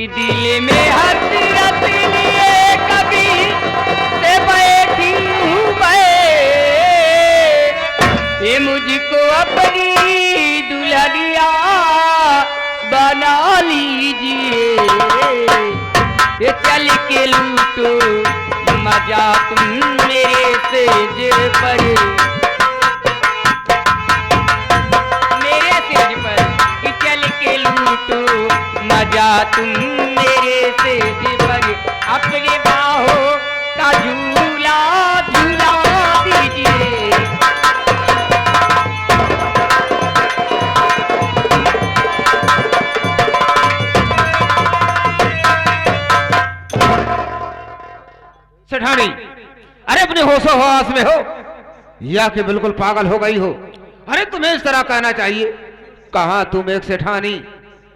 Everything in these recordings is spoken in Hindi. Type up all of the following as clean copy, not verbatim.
दिल में हसरत लिए कभी से बैठी हूँ मैं, ये मुझको अपनी दुल्हनिया बना लीजिए, ये चल के लूटो मजा तुम मेरे सेज पर, मेरे सेज पर कि चल के लूटो मजा तुम मेरे सेज पर, अपने बाहों का झूला झूला दीजिए। सेठानी, अरे अपने होशो हवास में हो या कि बिल्कुल पागल हो गई हो? अरे तुम्हें इस तरह कहना चाहिए, कहा तुम एक सेठानी,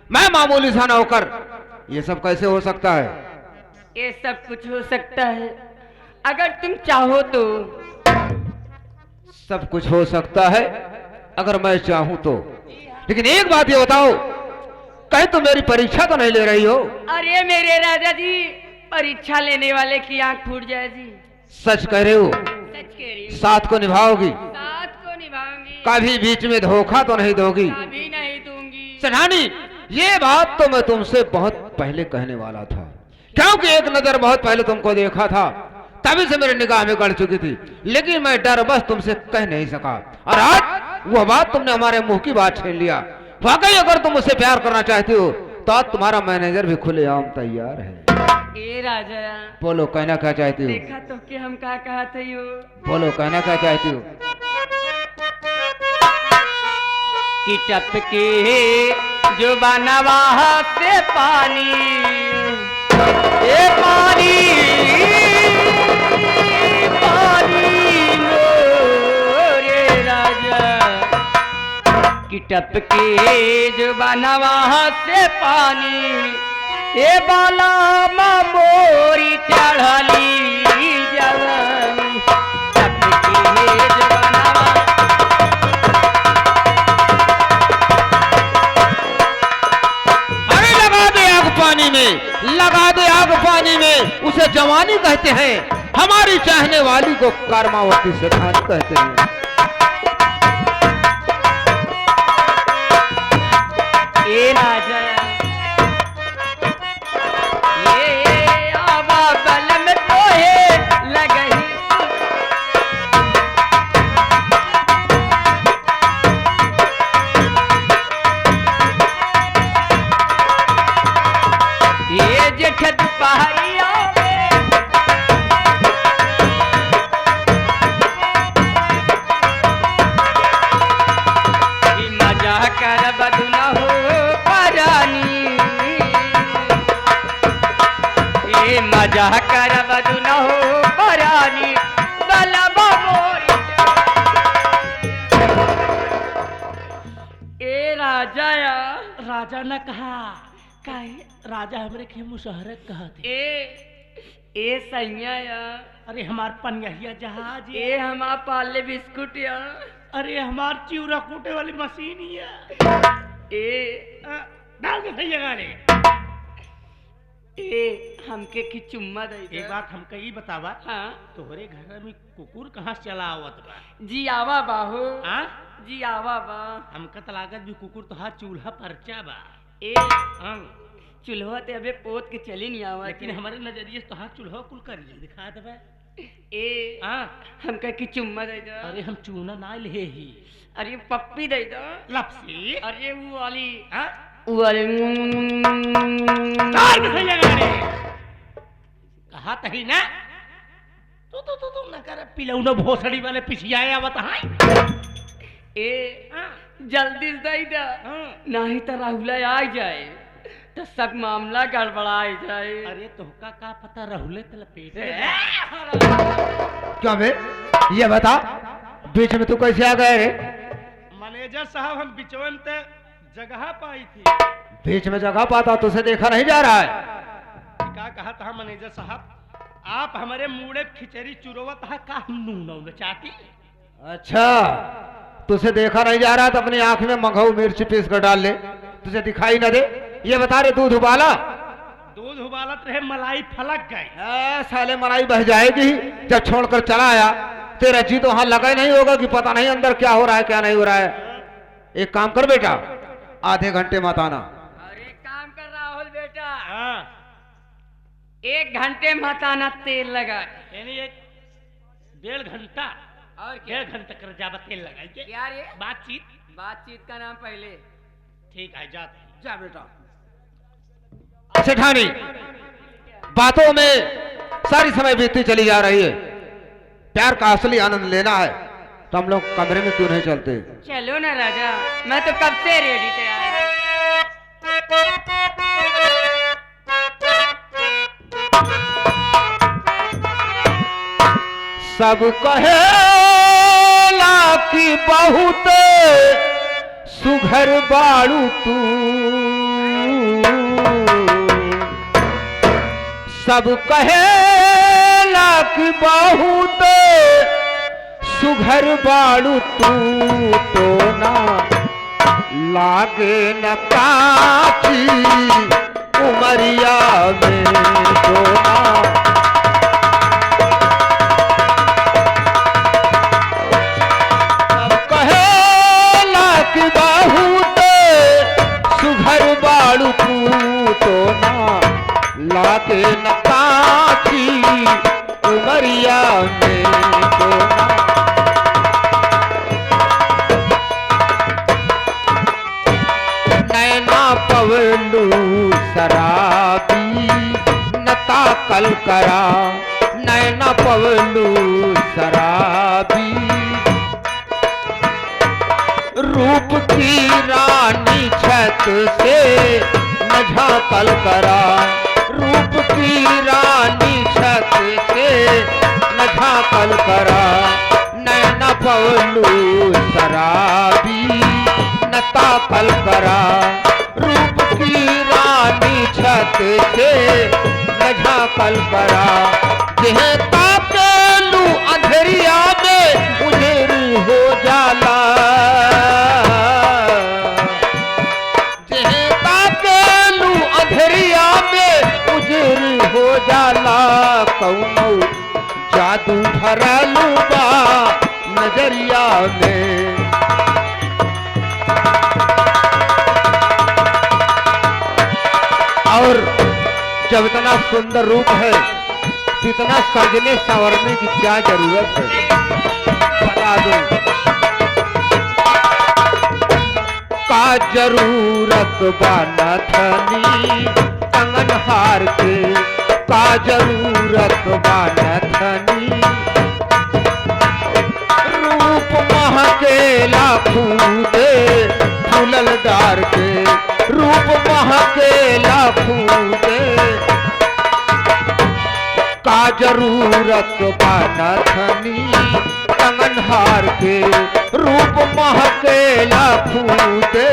मैं मामूली सा नौकर, ये सब कैसे हो सकता है? ये सब कुछ हो सकता है अगर तुम चाहो तो। सब कुछ हो सकता है अगर मैं चाहूं तो, लेकिन एक बात ये बताओ, कहीं तुम मेरी परीक्षा तो नहीं ले रही हो? अरे मेरे राजा जी, परीक्षा लेने वाले की आंख फूट जाए जी। सच कह रहे हो? सच कह रही हूँ। साथ को निभाओगी? साथ को निभाऊंगी। कभी बीच में धोखा तो नहीं दोगी? कभी नहीं दूंगी। सेठानी, ये बात तो मैं तुमसे बहुत पहले कहने वाला था, क्योंकि एक नजर बहुत पहले तुमको देखा था, तभी से मेरी निगाह में गड़ चुकी थी, लेकिन मैं डर बस तुमसे कह नहीं सका, और आज वह बात तुमने हमारे मुंह की बात छीन लिया। वाकई अगर तुम मुझसे प्यार करना चाहती हो तो आज तुम्हारा मैनेजर भी खुलेआम तैयार है। ए राजा, बोलो कहना क्या चाहती हो? देखा तो कि हम क्या कहते हो? बोलो कहना क्या चाहती हो? कि टपके जो बनवा से पानी, ए पानी पानी रे राजा, कि टपके जो बनवा से पानी, ए बाला मोरी चढ़ली जवानी, टपके जो बनवा। अरे लगा दे आग पानी में, लगा दे आग पानी में, उसे जवानी कहते हैं, हमारी चाहने वाली को कर्मावती सेठानी कहते हैं। ए राजा, ये आवा बलम तो है लगही, ये जेठ दुपहरिया में, ये मजा कर बदना हो परानी, ये मजा कर बदना हो परानी, बलबा मोरी। ए राजा या राजा ने कहा काहे राजा हमरे के मुशहरत कहा थे। ए सैया या, अरे हमार पनिया जहाज, ए हमार पाले बिस्कुट या, अरे हमार चिवरा कूटे वाली मशीन या, ए डाल के सही जगह रे। ए हमके की चुम्मा दे दे। एक बात हमके ये बतावा, हाँ तोहरे घर में कुकुर कहाँ से चला आवत बा? जी आवा बाहू, हाँ जी आवा बा। हमका तो लागत भी कुकुर तो हाथ चूल्हा परचा बा। ए हाँ चूल्हा ते अबे पोत के चली नहीं आवा, लेकिन हमारे नजरिए से तो हाथ चूल्हा कुल कर दिखा देवे। ए हाँ हमके की चुम्मा दे दे। अरे हम चूना ना ले ही, अरे पप्पी दे दो। लपसी अरे वो वाली, हाँ वो वाली डाल के सही जगह रे। कहा तही ना तू न कर पिलौना भोसड़ी वाले पिछियाए आवत हाय। ए जल्दी से दे दे, नहीं तो राहुल आ जाए तो सब मामला गड़बड़ाई जाए। अरे तोहका का पता राहुले तल पेट क्या बे ये बता, बीच में तू कैसे आ गए रे? मैनेजर साहब हम बिचवन ते जगह पाई थी। बीच में जगह पाता तुझे देखा नहीं जा रहा है? क्या कहा था मैनेजर साहब, आप हमारे मुड़े खिचड़ी चुरोवत है का हम नून चाटी। अच्छा तुझे देखा नहीं जा रहा तो अपनी आंख में मघऊ मिर्च पीस कर डाल ले, तुझे दिखाई न दे। ये बता रे दूध उबाला? दूध उबालत रहे मलाई फलक गई। साले मलाई बह जाएगी। जब छोड़कर चला आया तेरा जी तो वहां लगा ही नहीं होगा कि पता नहीं अंदर क्या हो रहा है क्या नहीं हो रहा है। एक काम कर बेटा, आधे घंटे मत आना। और एक काम कर राहुल बेटा, हाँ 1 घंटे मत आना, तेल लगा। यानी 1.5 घंटा और क्या 1.5 घंटा कर जाबा तेल लगाइए। क्या रे? बातचीत का नाम पहले। ठीक है जाते हैं। जा बेटा। सेठानी बातों में सारी समय बीतती चली जा रही है। प्यार का असली आनंद लेना है तो हम लोग कमरे में क्यों नहीं चलते? चलो ना राजा, मैं तो कब से रेडी तैयार। सब कहेला कि बहुत सुघर बाड़ू तू, सब कहेला कि बहुत सुघर बाड़ू तू, तो ना लागे न काची उमरिया में, तो ना बहुत सुघर बाड़ू तू, तो ना लागे न काची उमरिया में, तो ना नैना पवलू शराबी नता कल करा, नैना पवलू शराबी रूप की रानी छत से न झांकल करा, रूप की रानी छत से न झांकल करा, नैना पवलू शराबी न ताकल करा, रूप की रानी छत से न झांकल करा, यह ताकलू अंधेरिया में उजेर हो जाला, हो जाला कौनो जादू भरलू बा नजरिया में। और जब इतना सुंदर रूप है तो इतना सजने संवरने की क्या जरूरत है, बता दो। का जरूरत बा नथनी कंगन हार के, का जरूरत बा नथनी रूप महकेला फूदे फूलल डार के, रूप महकेला फूदे, का जरूरत बा नथनी कंगन हार के, रूप महकेला फूदे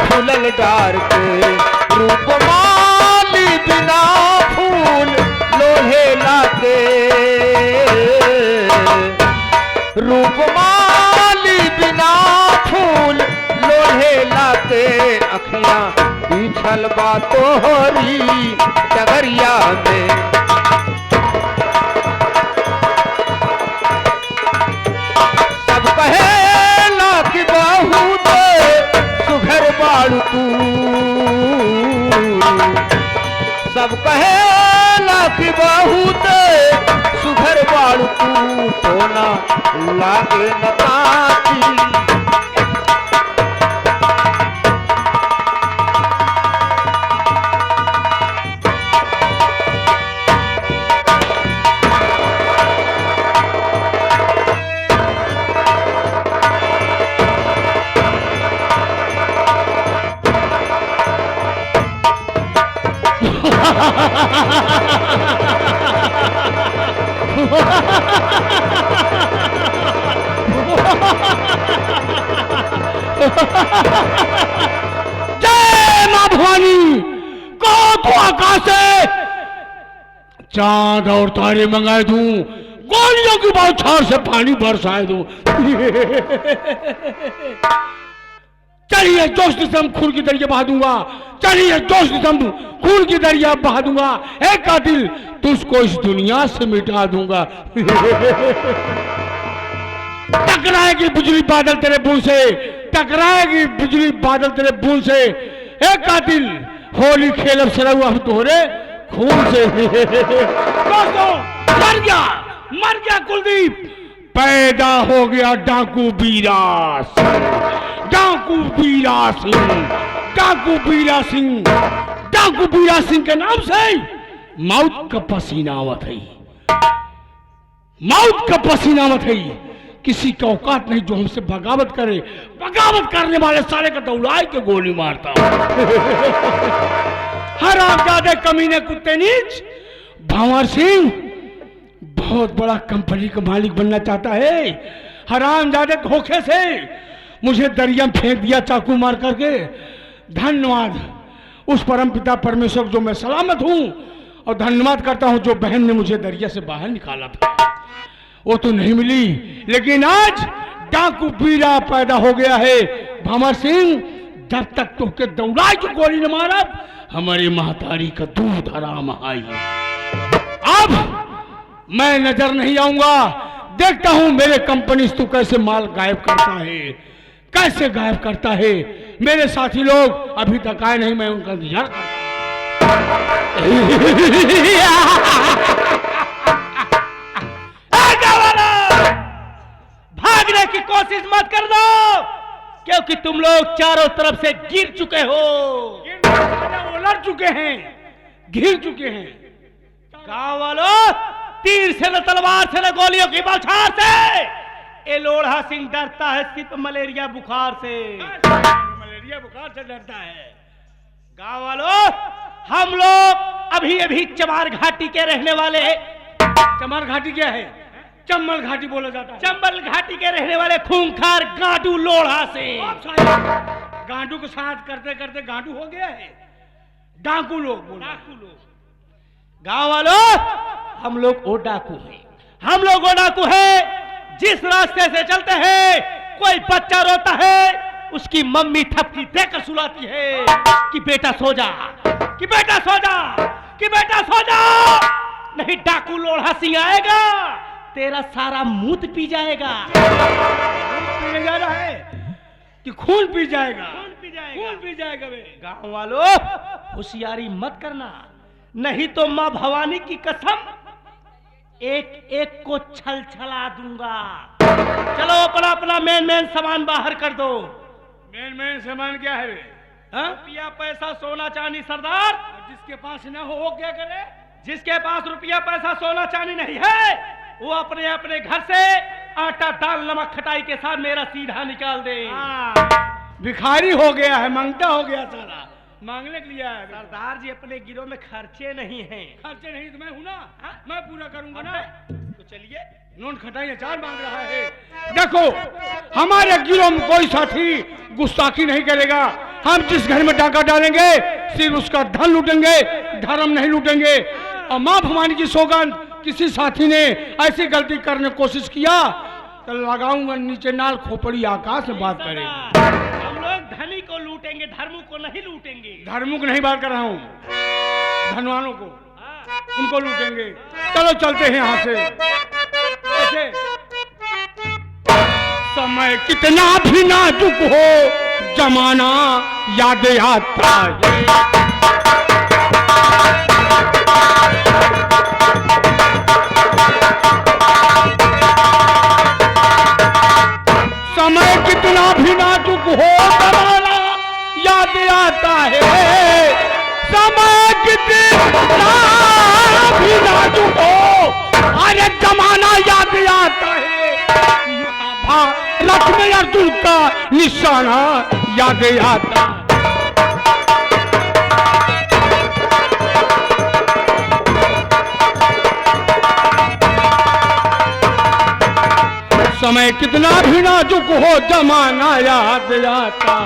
फूलल डार के, रूप माली बिना फूल लोहे लाते, रूप माली बिना फूल लोहे लाते, अखियां बिछल बा तोहरी डगरिया में, सब कहेला कि बहुत सुघर बाड़ू तू, सब कहेला कि बहुत सुघर बाड़ू तू, तो ना लागे न काची। जय मां भवानी को तो आकाश से चांद और तारे मंगाए दूं, गोलियों की बौछार से पानी बरसाए दूं। चलिए जोश से हम खुर की तरीके बहा दूंगा। तेरी 2 सितंबर खून की दरिया बहा दूंगा। ए कातिल, तुझको इस दुनिया से मिटा दूंगा। टकराएगी बिजली बादल तेरे बूंद से, टकराएगी बिजली बादल तेरे बूंद से। ए कातिल, होली खेलब सराऊ हम तोहरे खून से। दोस्तों, मर गया कुलदीप, पैदा हो गया डाकू बीरा सिंह, डाकू बीरा सिंह, डाकू बीरा सिंह। डाकू बीरा सिंह के नाम से मौत का पसीना आवत है, मौत का पसीना आवत है। किसी का औकात नहीं जो हमसे बगावत करे। बगावत करने वाले साले का दौड़ाई के गोली मारता। हरामजादे कमीने कुत्ते नीच, भंवर सिंह बहुत बड़ा कंपनी का मालिक बनना चाहता है। हरामजादे धोखे से मुझे दरिया में फेंक दिया चाकू मार करके। धन्यवाद उस परम पिता परमेश्वर जो मैं सलामत हूं, और धन्यवाद करता हूं जो बहन ने मुझे दरिया से बाहर निकाला था। वो तो नहीं मिली, लेकिन आज डाकू बीरा पैदा हो गया है। भंवर सिंह, जब तक तुमके दौड़ाई की गोली न मारा, हमारी महतारी का दूध हराम आई। अब मैं नजर नहीं आऊंगा, देखता हूं मेरे कंपनी से तू कैसे माल गायब करता है, कैसे गायब करता है। मेरे साथी लोग अभी तक आए नहीं, मैं उनका इंतजार करता भागने की कोशिश मत कर दो, क्योंकि तुम लोग चारों तरफ से गिर चुके हो। लड़ चुके हैं, घिर चुके हैं। गांव वालों, तीर से न तलवार से न गोलियों की बौछार से ये लोढ़ा सिंह डरता है सिर्फ मलेरिया बुखार से। मलेरिया बुखार से डरता है। गांव वालों, हम लोग अभी अभी चमार घाटी के रहने वाले। चमार घाटी क्या है? चंबल घाटी बोला जाता है। चंबल घाटी के रहने वाले खूंखार गांडू लोढ़ा से। गांडू के साथ करते करते गांडू हो गया है। डाकू लोग, डाकू लोग। गांव वालों, हम लोग वो डाकू हैं, हम लोग वो डाकू हैं। जिस रास्ते से चलते हैं, कोई बच्चा रोता है, उसकी मम्मी थपकी देकर सुलाती है कि बेटा सो जा, कि बेटा सो जा, कि बेटा सो जा। नहीं, डाकू लोढ़ा सिंह आएगा, तेरा सारा मूत पी जाएगा। पीने जा रहा है कि खून पी जाएगा? खून पी जाएगा, खून पी जाएगा। गांव वालों, होशियारी मत करना, नहीं तो मां भवानी की कसम एक एक को छल छला दूंगा। चलो अपना अपना मेन सामान बाहर कर दो। मेन सामान क्या है? रुपया पैसा सोना चांदी सरदार। जिसके पास ना हो वो क्या करे? जिसके पास रुपया पैसा सोना चांदी नहीं है, वो अपने अपने घर से आटा दाल नमक खटाई के साथ मेरा सीधा निकाल दे। भिखारी हो गया है, मांगता हो गया सारा, मांगने के लिए आया। सरदार जी, अपने गिरोह में खर्चे नहीं हैं। खर्चे नहीं तो मैं हूं ना, मैं पूरा करूंगा ना। तो चलिए, नोट खटाई 4 मांग रहा है। देखो, हमारे गिरोह में कोई साथी गुस्ताखी नहीं करेगा। हम जिस घर में डाका डालेंगे, सिर्फ उसका धन लूटेंगे, धर्म नहीं लूटेंगे। और मां भवानी की सौगंध, किसी साथी ने ऐसी गलती करने की कोशिश किया तो लगाऊंगा नीचे नाल खोपड़ी आकाश में बात करेंगे। हम लोग धनी को लूटेंगे, धर्मों को नहीं लूटेंगे। धर्मों को नहीं बात कर रहा हूँ, धनवानों को, उनको लूटेंगे। चलो चलते हैं यहाँ से। ऐसे समय कितना भी नाजुक हो, जमाना याद आता है। समय कितना भी नाजुक हो, जमाना याद आता है। समय कितना भी नाजुक हो, अरे जमाना याद आता है। भारत में अर्जुन का निशाना याद आता है। समय कितना भी नाजुक हो, जमाना याद आता।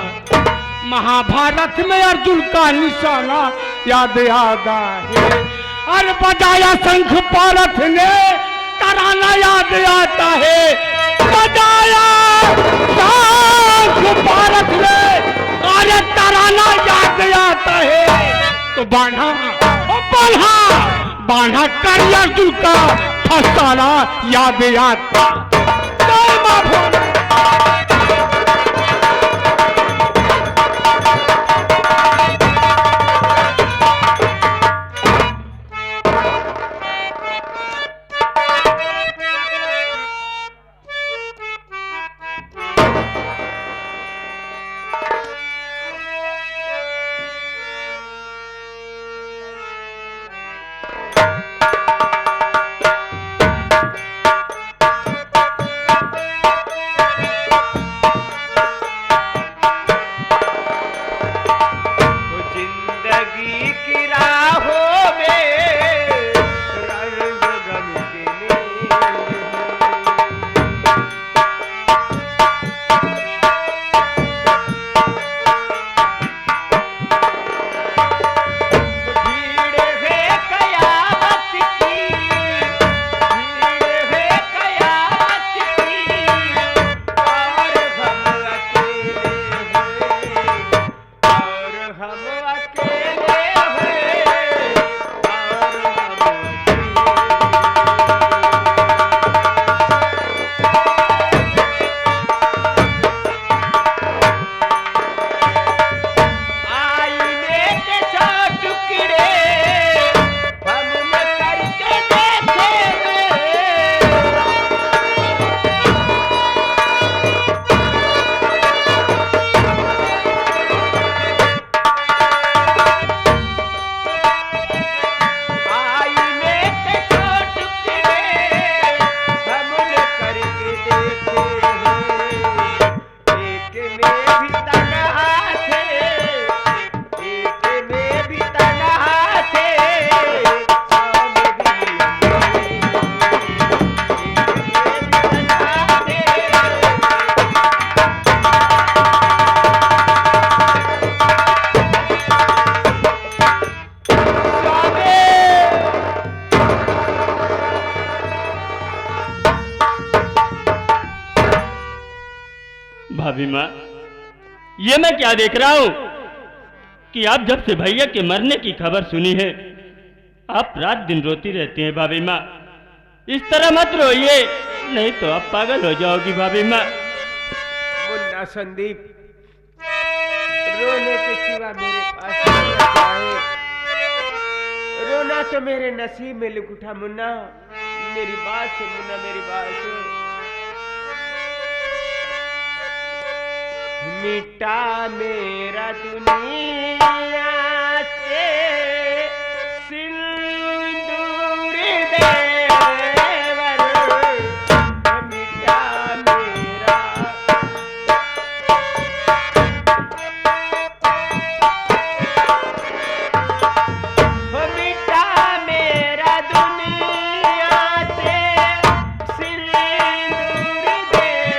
महाभारत में अर्जुन का निशाना याद आता है। अरे बजाया शंख पारथ ने, तराना याद आता है। बजाया शंख पारथ ने, अरे तराना याद आता आता है तो बांधा बांधा करिया अर्जुन का फसाना याद आता। जय मां भोले। भाभी माँ, ये मैं क्या देख रहा हूं कि आप जब से भैया के मरने की खबर सुनी है आप रात दिन रोती रहती हैं भाभी माँ। इस तरह मत रोइए, नहीं तो आप पागल हो जाओगी भाभी माँ। मुन्ना संदीप, रोने के सिवा मेरे पास क्या है? रोना तो मेरे नसीब में लिख उठा मुन्ना। मेरी बात सुन मुन्ना, मेरी बात सुन। मिटा मेरा दुनिया से सिंदूर देवर, मिटा मेरा मिटा मेरा दुनिया से सिंदूर देवर।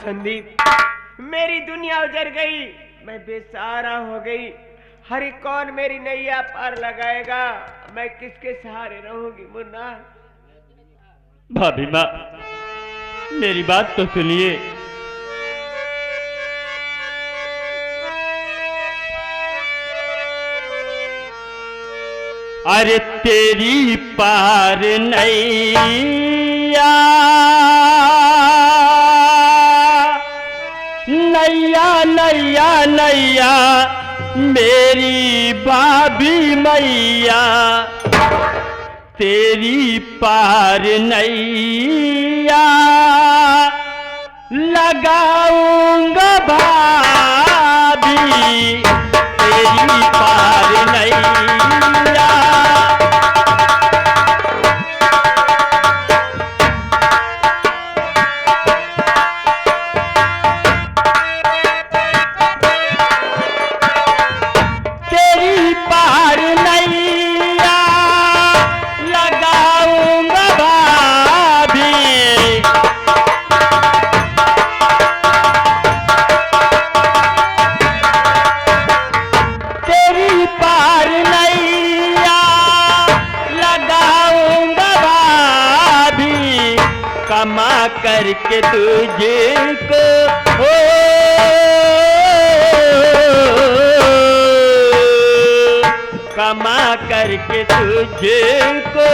संदीप, मेरी दुनिया उजड़ गई, मैं बेसहारा हो गई। हरे कौन मेरी नैया पार लगाएगा? मैं किसके सहारे रहूंगी मुन्ना? भाभी माँ, मेरी बात तो सुनिए। अरे तेरी पार नैया, नैया नैया नैया मेरी भाभी मैया, तेरी पार नैया लगाऊंगा भाभी, तेरी पार नैया। तेरी पार नैया लगाऊंगा भाभी, तेरी पार नैया लगाऊंगा भाभी, कमा करके तुझको हो, कमा करके तुझको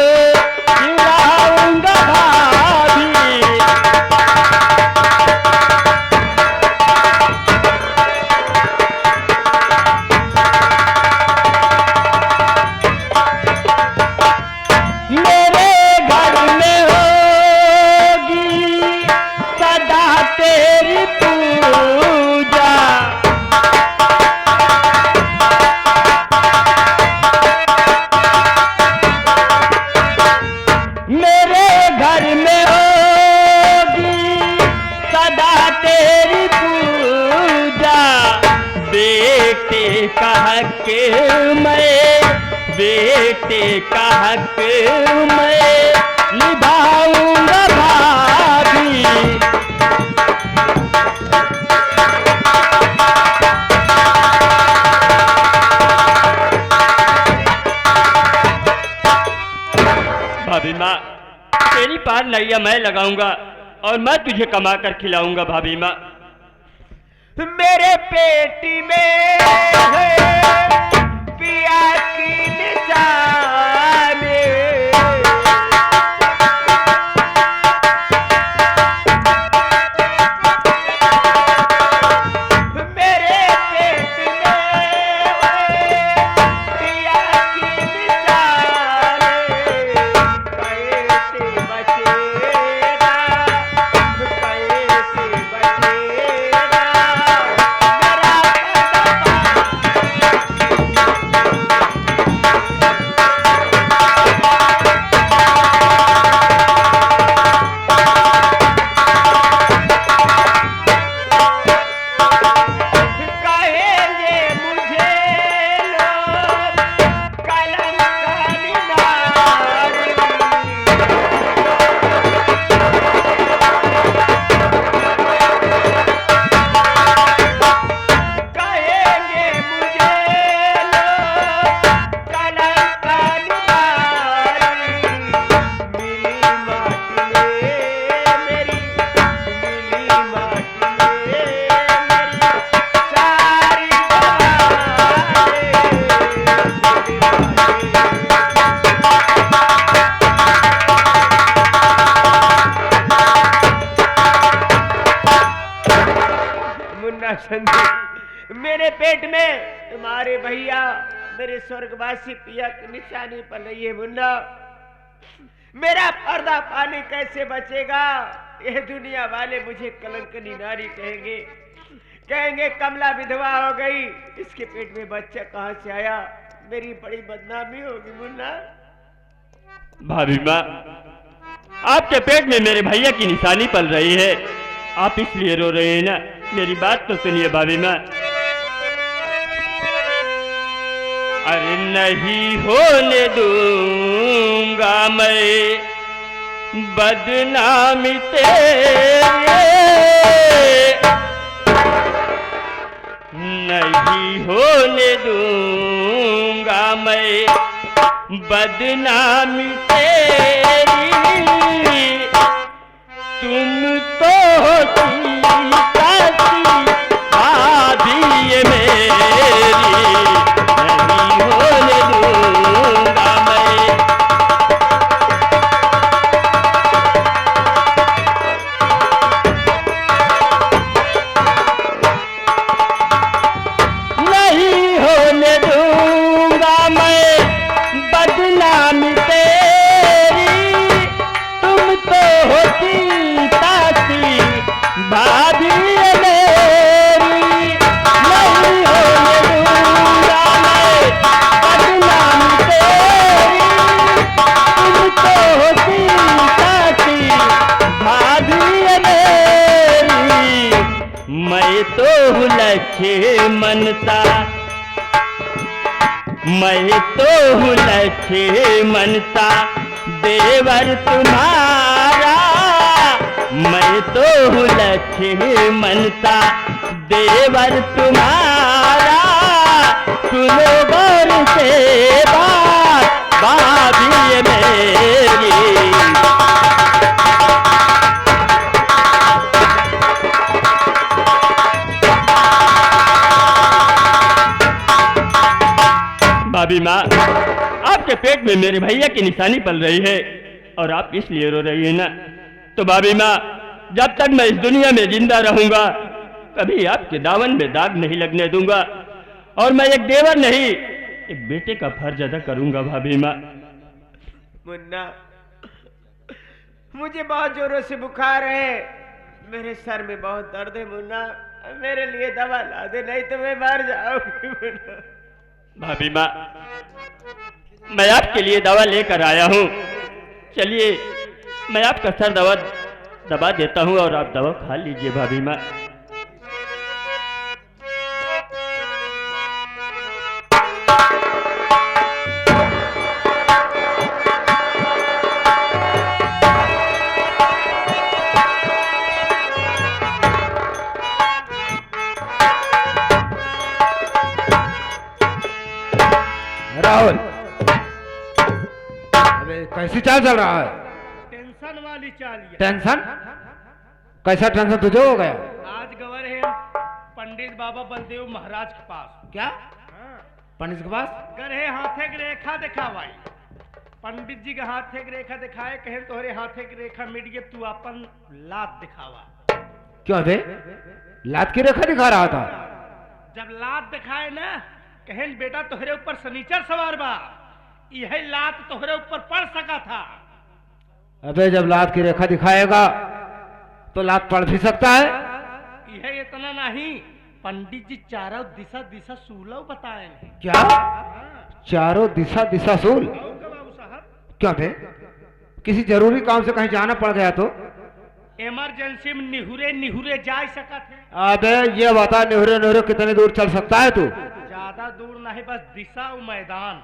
खिलाऊंगा भाभी। मेरे घर में होगी सदा तेरी पूजा, मेरे घर में होगी सदा तेरी पूजा, बेटे का हक मैं, बेटे का हक मैं निभाऊंगा भाभी। भाभी माँ, तेरी पार नैया मैं लगाऊंगा और मैं तुझे कमा कर खिलाऊंगा भाभी माँ। मेरे पेटी में है पिया की निशान, मेरे पेट में है पिया की निशान, कैसे बचेगा, कैसे बचेगा मेरा कहेंगे मुझे लोग कलंकानी नारी, कहेंगे मुझे लोग कलंकानी नारी, मिली माटी में मेरी, मिली माटी में मेरी सारी मुन्ना संधू, मेरे पेट में तुम्हारे भैया मेरे स्वर्गवासी पिया की निशानी पड़ रही है मुन्ना। मेरा पर्दा पानी कैसे बचेगा? यह दुनिया वाले मुझे कलंकनी नारी कहेंगे, कहेंगे कमला विधवा हो गई, इसके पेट में बच्चा कहाँ से आया? मेरी बड़ी बदनामी होगी मुन्ना। भाभी माँ, आपके पेट में मेरे भैया की निशानी पल रही है, आप इसलिए रो रहे हैं ना? मेरी बात तो सुनिए भाभी माँ। अरे नहीं होने दूंगा मैं बदनामी तेरे, नहीं होने दूंगा मैं बदनामी तेरी, तुम तो होती भाभी ये मेरी, नहीं होने दूंगा मैं। नहीं होने दूंगा मैं बदनामी तेरी, तुम तो होती ताती भाभी ये मेरी, नहीं होने दूंगा मैं बदनामी तेरी, तुम तो होती ताती भाभी ये मेरी। मैं तो हूँ लक्ष्य मनता, मैं तो हूँ लक्ष्य मनता देवर तुम्हारा, मैं तो हूँ लक्ष्य मनता देवर तुम्हारा, सुनो गौर से बात भाभी मेरी। भाभी माँ, आपके पेट में मेरे भैया की निशानी पल रही है और आप इसलिए रो रही है ना। तो भाभी माँ, जब तक मैं इस दुनिया में जिंदा रहूंगा कभी आपके दामन में दाग नहीं लगने दूंगा, और मैं एक देवर नहीं एक बेटे का फर्ज अदा करूंगा। भाभी माँ। मुन्ना, मुझे बहुत जोरों से बुखार है, मेरे सर में बहुत दर्द है मुन्ना, मेरे लिए दवा ला दे, नहीं तो मैं मर जाऊंगी मुन्ना। भाभी माँ, मैं आपके लिए दवा लेकर आया हूँ, चलिए मैं आपका सर दबा देता हूँ और आप दवा खा लीजिए। भाभी माँ। राहुल, अबे कैसी चाल चल रहा है? टेंशन वाली चाल ये। टेंशन? कैसा टेंशन तुझे हो गया? आज गवर है पंडित बाबा बलदेव महाराज के पास। क्या? पंडित के पास? गर है हाथे की रेखा दिखावाई, पंडित जी के हाथे की रेखा दिखाए, कहे तोहरे हाथे की रेखा मिट गई, तू अपन लात दिखावा। क्यों बे? लात की रेखा दिखा रहा था? जब लात दिखाए ना, कहें बेटा तोहरे ऊपर शनिचर सवार बा, यह लात तोहरे ऊपर पड़ सका था। अबे जब लात की रेखा दिखाएगा तो लात पड़ भी सकता है। यह इतना नहीं, पंडित जी चारों दिशा दिशा सूलव बताए हैं। क्या? चारों दिशा दिशा सूल? बाबू साहब, क्या बे? किसी जरूरी काम से कहीं जाना पड़ गया तो? इमरजेंसी में निहुरे निहुरे जा सका थे। अबे ये बता, निहुरे निहुरे कितनी दूर चल सकता है तू? ज्यादा दूर नहीं, बस दिशा और मैदान।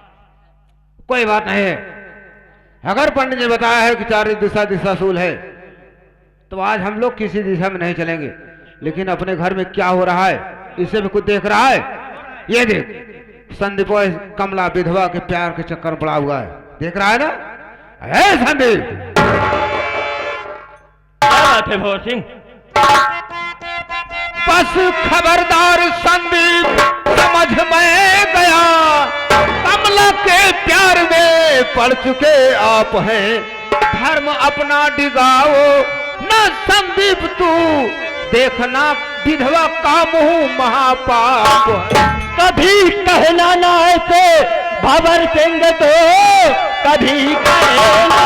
कोई बात नहीं है, अगर पंडित ने बताया है कि चार दिशा दिशा सूल है तो आज हम लोग किसी दिशा में नहीं चलेंगे, लेकिन अपने घर में क्या हो रहा है इसे भी कुछ देख रहा है। ये देख, संदीप कमला विधवा के प्यार के चक्कर पड़ा हुआ है, देख रहा है ना? है संदीप? क्या बात है भोर सिंह? बस खबरदार संदीप, समझ में गया, कमला के प्यार में पड़ चुके आप हैं, धर्म अपना डिगाओ न संदीप, तू देखना विधवा का मुंह महापाप। कभी कहना ना ऐसे भंवर सिंह तो कभी कहना